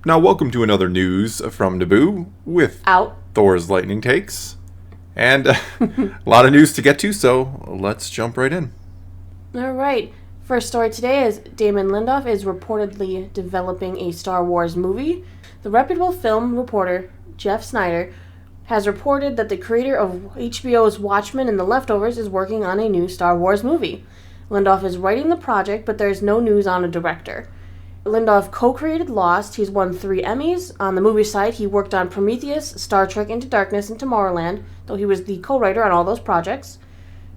Now, welcome to another news from Naboo with Out. Thor's Lightning Takes. And a lot of news to get to, so let's jump right in. All right. First story today is Damon Lindelof is reportedly developing a Star Wars movie. The reputable film reporter, Jeff Snyder, has reported that the creator of HBO's Watchmen and The Leftovers is working on a new Star Wars movie. Lindelof is writing the project, but there's no news on a director. Lindelof co-created Lost. He's won 3 Emmys. On the movie side, he worked on Prometheus, Star Trek Into Darkness, and Tomorrowland, though he was the co-writer on all those projects.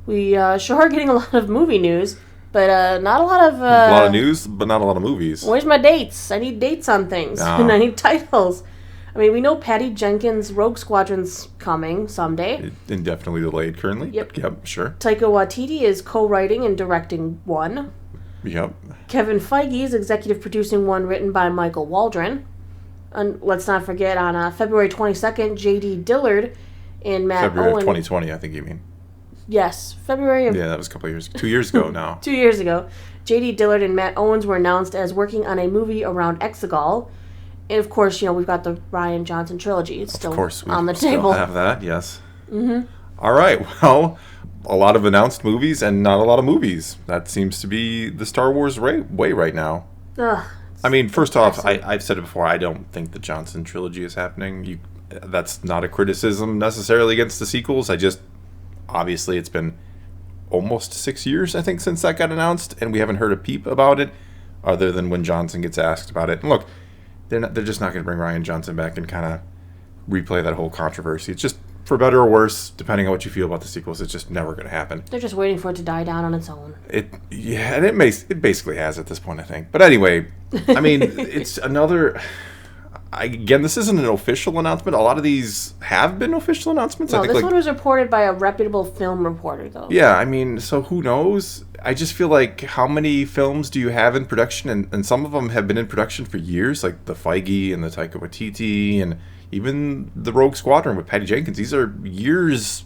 We sure are getting a lot of movie news, but not a lot of... a lot of news, but not a lot of movies. Where's my dates? I need dates on things, and I need titles. I mean, we know Patty Jenkins' Rogue Squadron's coming someday. Indefinitely delayed currently. Yep, sure. Taika Waititi is co-writing and directing one. Yep. Kevin Feige is executive producing one written by Michael Waldron. And let's not forget, on February 22nd, J.D. Dillard and Matt February Owen... of 2020, I think you mean. Yes, February of... Yeah, that was a couple of years... 2 years ago now. 2 years ago. J.D. Dillard and Matt Owens were announced as working on a movie around Exegol. And of course, we've got the Rian Johnson trilogy. It's still on the table. Still have that, yes. Mm-hmm. All right, well... A lot of announced movies and not a lot of movies. That seems to be the Star Wars way right now. I mean, first off, I've said it before, I don't think the Johnson trilogy is happening. That's not a criticism necessarily against the sequels. Obviously, it's been almost 6 years, I think, since that got announced, and we haven't heard a peep about it, other than when Johnson gets asked about it. And look, they're just not going to bring Rian Johnson back and kind of replay that whole controversy. It's just... For better or worse, depending on what you feel about the sequels, it's just never going to happen. They're just waiting for it to die down on its own. And it basically has at this point, I think. But anyway, I mean, it's another... Again, this isn't an official announcement. A lot of these have been official announcements. No, this one was reported by a reputable film reporter, though. Yeah, I mean, so who knows? I just feel like, how many films do you have in production? And some of them have been in production for years, like the Feige and the Taika Waititi and... Even the Rogue Squadron with Patty Jenkins, these are years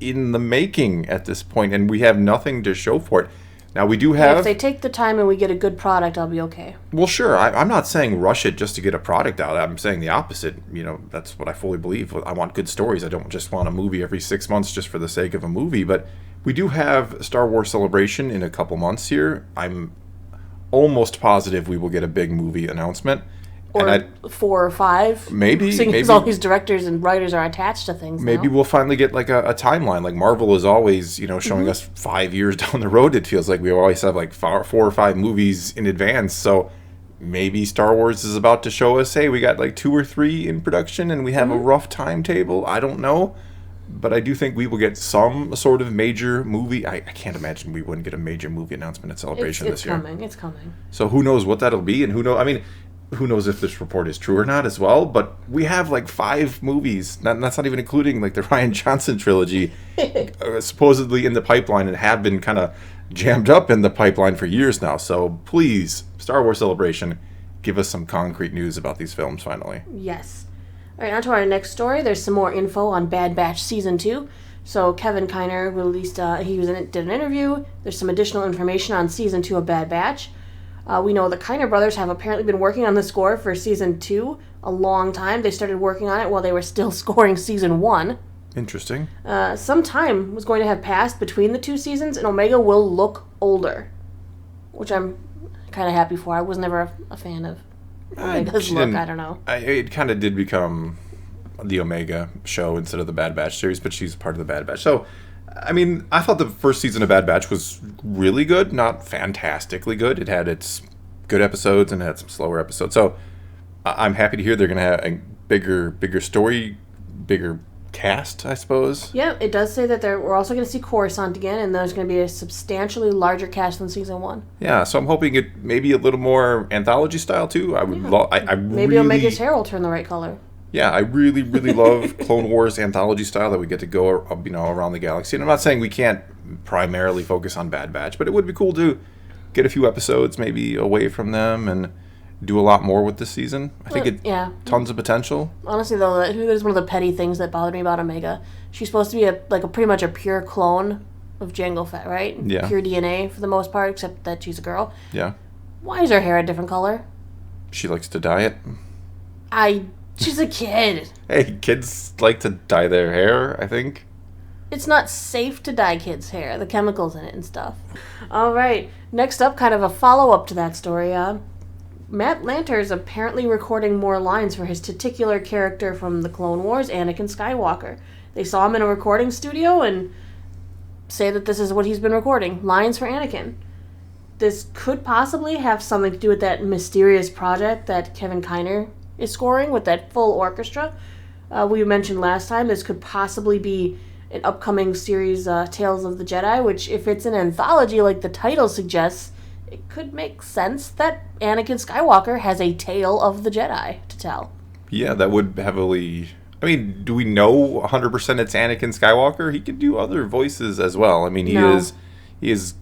in the making at this point, and we have nothing to show for it. Now, we do have... If they take the time and we get a good product, I'll be okay. Well, sure. I'm not saying rush it just to get a product out. I'm saying the opposite. That's what I fully believe. I want good stories. I don't just want a movie every 6 months just for the sake of a movie. But we do have Star Wars Celebration in a couple months here. I'm almost positive we will get a big movie announcement. Or 4 or 5. Maybe. Because all these directors and writers are attached to things Maybe now. We'll finally get like a timeline. Like Marvel is always, showing us 5 years down the road, it feels like. We always have like 4 or 5 movies in advance. So maybe Star Wars is about to show us, hey, we got like 2 or 3 in production and we have a rough timetable. I don't know. But I do think we will get some sort of major movie. I can't imagine we wouldn't get a major movie announcement at Celebration this year. It's coming. So who knows what that'll be, and who knows if this report is true or not as well, but we have like 5 movies, that's not even including like the Rian Johnson trilogy, supposedly in the pipeline and have been kind of jammed up in the pipeline for years now. So please, Star Wars Celebration, give us some concrete news about these films finally. Yes. All right, on to our next story. There's some more info on Bad Batch Season 2. So Kevin Kiner released, did an interview. There's some additional information on Season 2 of Bad Batch. We know the Kiner brothers have apparently been working on the score for Season 2 a long time. They started working on it while they were still scoring Season 1. Interesting. Some time was going to have passed between the 2 seasons, and Omega will look older, which I'm kind of happy for. I was never a fan of Omega's look. I don't know. It kind of did become the Omega show instead of the Bad Batch series, but she's part of the Bad Batch. So... I mean, I thought the first season of Bad Batch was really good, not fantastically good. It had its good episodes and it had some slower episodes. So I'm happy to hear they're going to have a bigger story, bigger cast, I suppose. Yeah, it does say that we're also going to see Coruscant again, and there's going to be a substantially larger cast than Season 1. Yeah, so I'm hoping it maybe a little more anthology style, too. I would Maybe Omega's hair will turn the right color. Yeah, I really, really love Clone Wars anthology style that we get to go, around the galaxy. And I'm not saying we can't primarily focus on Bad Batch, but it would be cool to get a few episodes maybe away from them and do a lot more with this season. I think tons of potential. Honestly, though, there's one of the petty things that bothered me about Omega. She's supposed to be pretty much a pure clone of Jango Fett, right? Yeah. Pure DNA for the most part, except that she's a girl. Yeah. Why is her hair a different color? She likes to dye it. She's a kid. Hey, kids like to dye their hair, I think. It's not safe to dye kids' hair. The chemicals in it and stuff. All right. Next up, kind of a follow-up to that story. Matt Lanter is apparently recording more lines for his titular character from the Clone Wars, Anakin Skywalker. They saw him in a recording studio and say that this is what he's been recording. Lines for Anakin. This could possibly have something to do with that mysterious project that Kevin Kiner is scoring with that full orchestra. We mentioned last time this could possibly be an upcoming series, Tales of the Jedi, which, if it's an anthology like the title suggests, it could make sense that Anakin Skywalker has a tale of the Jedi to tell. Yeah, that would heavily... I mean, do we know 100% it's Anakin Skywalker? He could do other voices as well. I mean, he is,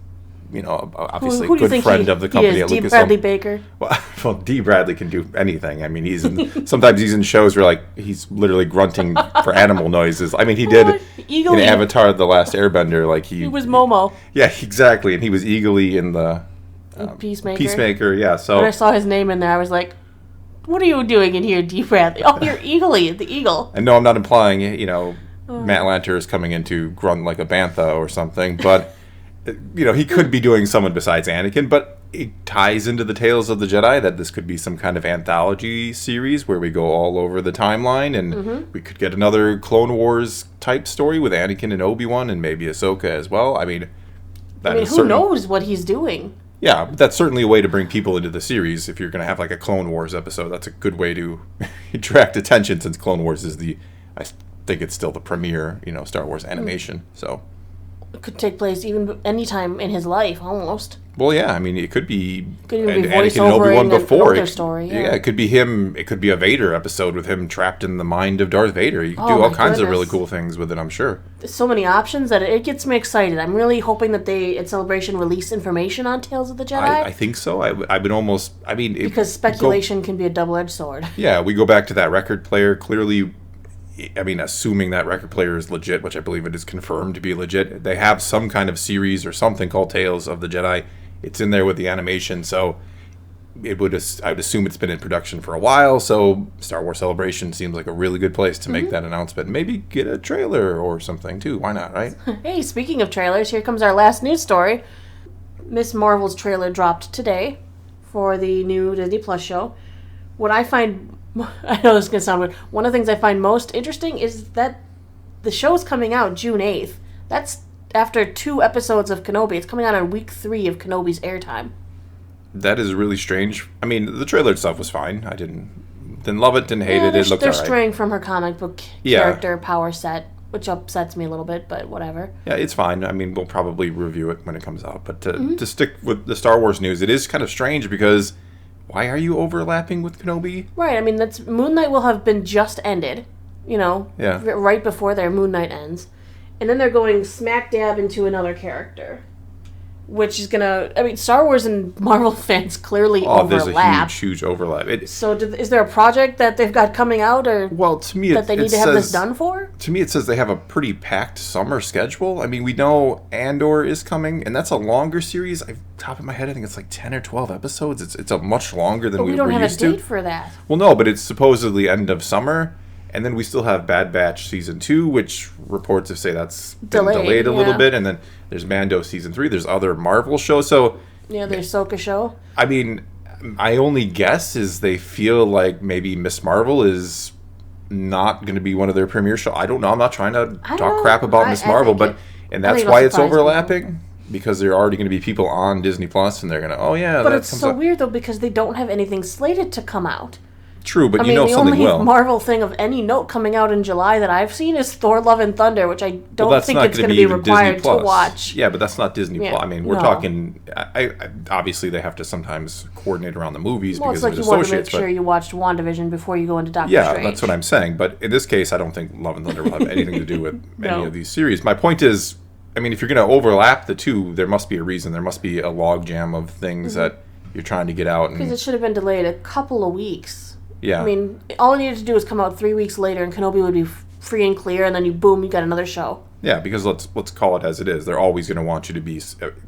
you know, obviously a good friend of the company at Lucasfilm. D. Bradley Baker. Well, D. Bradley can do anything. I mean, sometimes he's in shows where, like, he's literally grunting for animal noises. I mean, he did in Avatar: The Last Airbender. Like he was Momo. Yeah, exactly, and he was Eagly in the Peacemaker. Peacemaker, yeah. So when I saw his name in there, I was like, "What are you doing in here, D. Bradley? Oh, you're Eagly, the eagle." And no, I'm not implying, you know, Matt Lanter is coming in to grunt like a bantha or something, but. You know, he could be doing someone besides Anakin, but it ties into the Tales of the Jedi that this could be some kind of anthology series where we go all over the timeline, and we could get another Clone Wars type story with Anakin and Obi-Wan and maybe Ahsoka as well. I mean, who knows what he's doing? Yeah, but that's certainly a way to bring people into the series. If you're going to have like a Clone Wars episode, that's a good way to attract attention, since Clone Wars is I think it's still the premier, you know, Star Wars animation, so... It could take place even any time in his life, almost. Well, yeah, I mean, it could be Anakin and Obi-Wan before. It could be him. It could be a Vader episode with him trapped in the mind of Darth Vader. You could do all kinds of really cool things with it, I'm sure. There's so many options that it gets me excited. I'm really hoping that they, at Celebration, release information on Tales of the Jedi. I think so. I would almost... I mean... Because speculation can be a double-edged sword. Yeah, we go back to that record player. Clearly... I mean, assuming that record player is legit, which I believe it is confirmed to be legit, they have some kind of series or something called Tales of the Jedi. It's in there with the animation, so I would assume it's been in production for a while, so Star Wars Celebration seems like a really good place to make that announcement. Maybe get a trailer or something, too. Why not, right? Hey, speaking of trailers, here comes our last news story. Miss Marvel's trailer dropped today for the new Disney Plus show. What I find... I know this is going to sound weird. One of the things I find most interesting is that the show is coming out June 8th. That's after 2 episodes of Kenobi. It's coming out on week 3 of Kenobi's airtime. That is really strange. I mean, the trailer itself was fine. I didn't love it, didn't hate it. It looked all right. They're straying from her comic book character power set, which upsets me a little bit, but whatever. Yeah, it's fine. I mean, we'll probably review it when it comes out. But to stick with the Star Wars news, it is kind of strange because... Why are you overlapping with Kenobi? Right, I mean, Moon Knight will have been just ended, you know, right before their Moon Knight ends. And then they're going smack dab into another character, which is going to... I mean, Star Wars and Marvel fans clearly overlap. There's a huge overlap. Is there a project that they've got coming out or to me, that they need to have this done for? To me, it says they have a pretty packed summer schedule. I mean, we know Andor is coming, and that's a longer series. Top of my head, I think it's like 10 or 12 episodes. It's a much longer than we were used to. We don't have a date for that. Well, no, but it's supposedly end of summer. And then we still have Bad Batch Season 2, which reports have say that's been delayed a little bit. And then there's Mando Season 3. There's other Marvel shows. So the Ahsoka show. I mean, my only guess is they feel like maybe Miss Marvel is not going to be one of their premiere shows. I don't know. I'm not trying to talk crap about Miss Marvel, and that's why it's overlapping. Because there are already going to be people on Disney Plus, and they're going to, But it's so weird, though, because they don't have anything slated to come out. True, but something will. The only Marvel thing of any note coming out in July that I've seen is Thor: Love and Thunder, which I don't think it's going to be required to watch. Yeah, but that's not Disney Plus. I mean, we're talking... obviously, they have to sometimes coordinate around the movies because of the associates. You want to make sure you watched WandaVision before you go into Doctor Strange. Yeah, that's what I'm saying. But in this case, I don't think Love and Thunder will have anything to do with any of these series. My point is, I mean, if you're going to overlap the two, there must be a reason. There must be a logjam of things that you're trying to get out. Because it should have been delayed a couple of weeks. Yeah. I mean, all it needed to do was come out 3 weeks later and Kenobi would be free and clear, and then you got another show. Yeah, because let's call it as it is. They're always going to want you to be.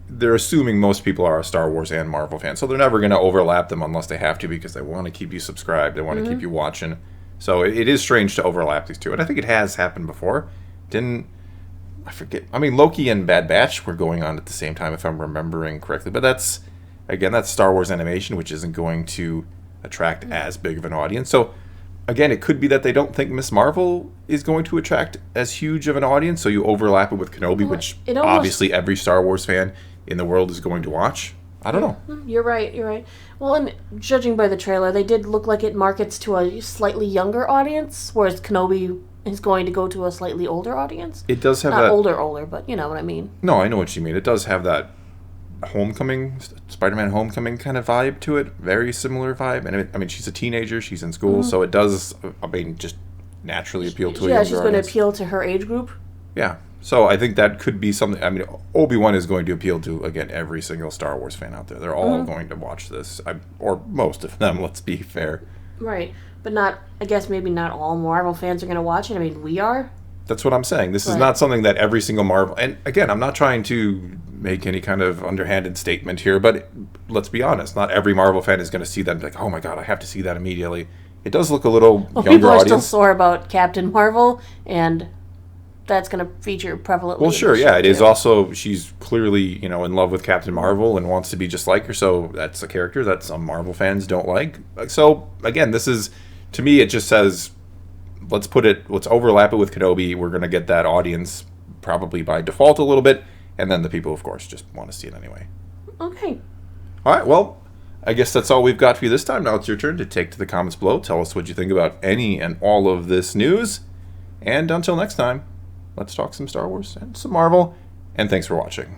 They're assuming most people are a Star Wars and Marvel fan, so they're never going to overlap them unless they have to, because they want to keep you subscribed. They want to keep you watching. So it is strange to overlap these two, and I think it has happened before. I forget. I mean, Loki and Bad Batch were going on at the same time, if I'm remembering correctly. But that's Star Wars animation, which isn't going to attract as big of an audience. So again, it could be that they don't think Miss Marvel is going to attract as huge of an audience, so you overlap it with Kenobi, which obviously every Star Wars fan in the world is going to watch. I don't know. You're right. Well, and judging by the trailer, they did look like it markets to a slightly younger audience, whereas Kenobi is going to go to a slightly older audience. It does have Not older, but you know what I mean. No, I know what you mean. It does have that Spider-Man Homecoming kind of vibe to it. Very similar vibe. And I mean, she's a teenager. She's in school. So it does, just naturally appeal to a younger audience. Yeah, she's going to appeal to her age group. Yeah. So I think that could be something. I mean, Obi-Wan is going to appeal to, again, every single Star Wars fan out there. They're all going to watch this. Or most of them, let's be fair. Right. But maybe not all Marvel fans are going to watch it. I mean, we are. That's what I'm saying. This is not something that every single Marvel... And again, I'm not trying to make any kind of underhanded statement here, but let's be honest. Not every Marvel fan is going to see that and be like, oh my god, I have to see that immediately. It does look a little younger audience. People are still sore about Captain Marvel, and that's going to feature prevalently. Well, sure, yeah. It is also... She's clearly, in love with Captain Marvel and wants to be just like her, so that's a character that some Marvel fans don't like. So, again, this is... To me, it just says... Let's overlap it with Kenobi. We're going to get that audience probably by default a little bit. And then the people, of course, just want to see it anyway. Okay. All right, well, I guess that's all we've got for you this time. Now it's your turn to take to the comments below. Tell us what you think about any and all of this news. And until next time, let's talk some Star Wars and some Marvel. And thanks for watching.